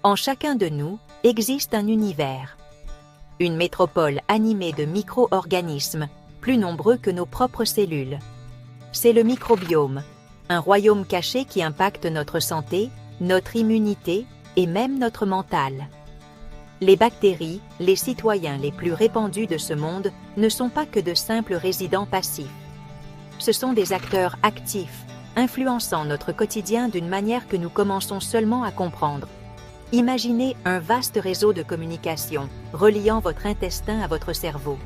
En chacun de nous existe un univers. Une métropole animée de micro-organismes, plus nombreux que nos propres cellules. C'est le microbiome, un royaume caché qui impacte notre santé, notre immunité et même notre mental. Les bactéries, les citoyens les plus répandus de ce monde, ne sont pas que de simples résidents passifs. Ce sont des acteurs actifs, influençant notre quotidien d'une manière que nous commençons seulement à comprendre. Imaginez un vaste réseau de communication reliant votre intestin à votre cerveau.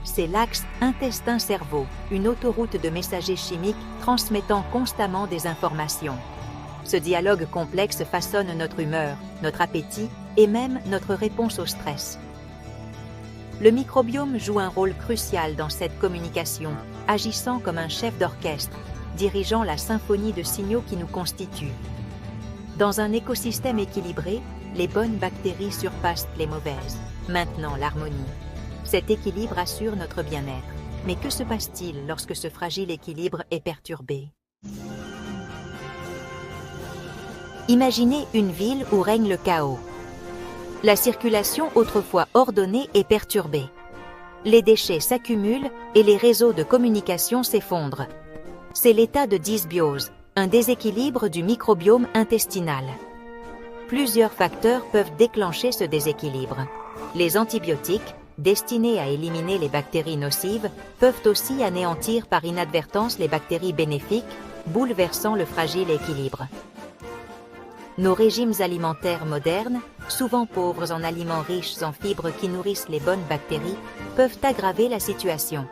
C'est l'axe intestin-cerveau, une autoroute de messagers chimiques transmettant constamment des informations. Ce dialogue complexe façonne notre humeur, notre appétit et même notre réponse au stress. Le microbiome joue un rôle crucial dans cette communication, agissant comme un chef d'orchestre, dirigeant la symphonie de signaux qui nous constituent. Dans un écosystème équilibré, les bonnes bactéries surpassent les mauvaises. Maintenant, l'harmonie. Cet équilibre assure notre bien-être. Mais que se passe-t-il lorsque ce fragile équilibre est perturbé? Imaginez une ville où règne le chaos. La circulation autrefois ordonnée est perturbée. Les déchets s'accumulent et les réseaux de communication s'effondrent. C'est l'état de dysbiose, un déséquilibre du microbiome intestinal. Plusieurs facteurs peuvent déclencher ce déséquilibre. Les antibiotiques, destinés à éliminer les bactéries nocives, peuvent aussi anéantir par inadvertance les bactéries bénéfiques, bouleversant le fragile équilibre. Nos régimes alimentaires modernes, souvent pauvres en aliments riches en fibres qui nourrissent les bonnes bactéries, peuvent aggraver la situation.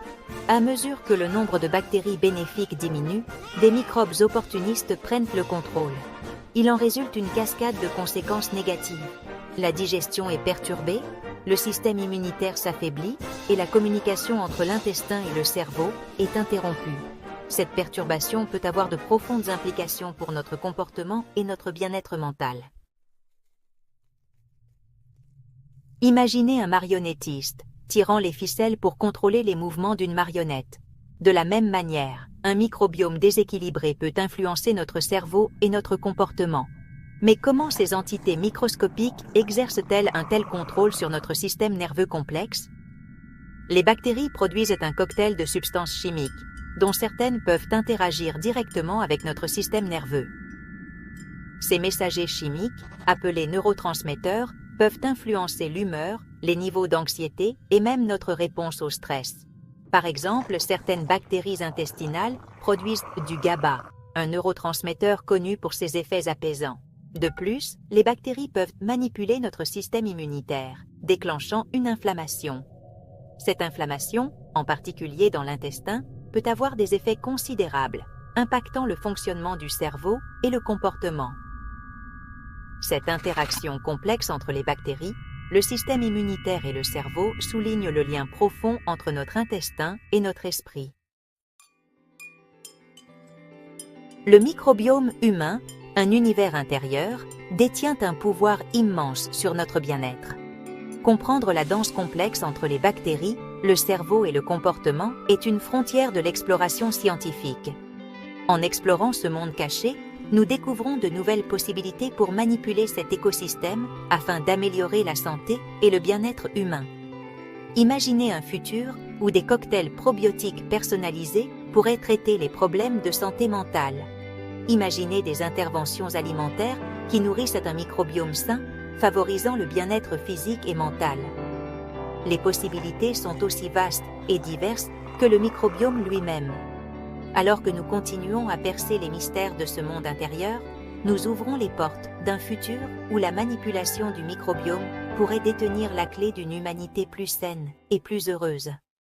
À mesure que le nombre de bactéries bénéfiques diminue, des microbes opportunistes prennent le contrôle. Il en résulte une cascade de conséquences négatives. La digestion est perturbée, le système immunitaire s'affaiblit et la communication entre l'intestin et le cerveau est interrompue. Cette perturbation peut avoir de profondes implications pour notre comportement et notre bien-être mental. Imaginez un marionnettiste tirant les ficelles pour contrôler les mouvements d'une marionnette. De la même manière, un microbiome déséquilibré peut influencer notre cerveau et notre comportement. Mais comment ces entités microscopiques exercent-elles un tel contrôle sur notre système nerveux complexe? Les bactéries produisent un cocktail de substances chimiques, dont certaines peuvent interagir directement avec notre système nerveux. Ces messagers chimiques, appelés neurotransmetteurs, peuvent influencer l'humeur, les niveaux d'anxiété et même notre réponse au stress. Par exemple, certaines bactéries intestinales produisent du GABA, un neurotransmetteur connu pour ses effets apaisants. De plus, les bactéries peuvent manipuler notre système immunitaire, déclenchant une inflammation. Cette inflammation, en particulier dans l'intestin, peut avoir des effets considérables, impactant le fonctionnement du cerveau et le comportement. Cette interaction complexe entre les bactéries, le système immunitaire et le cerveau souligne le lien profond entre notre intestin et notre esprit. Le microbiome humain, un univers intérieur, détient un pouvoir immense sur notre bien-être. Comprendre la danse complexe entre les bactéries, le cerveau et le comportement est une frontière de l'exploration scientifique. En explorant ce monde caché, nous découvrons de nouvelles possibilités pour manipuler cet écosystème afin d'améliorer la santé et le bien-être humain. Imaginez un futur où des cocktails probiotiques personnalisés pourraient traiter les problèmes de santé mentale. Imaginez des interventions alimentaires qui nourrissent un microbiome sain, favorisant le bien-être physique et mental. Les possibilités sont aussi vastes et diverses que le microbiome lui-même. Alors que nous continuons à percer les mystères de ce monde intérieur, nous ouvrons les portes d'un futur où la manipulation du microbiome pourrait détenir la clé d'une humanité plus saine et plus heureuse.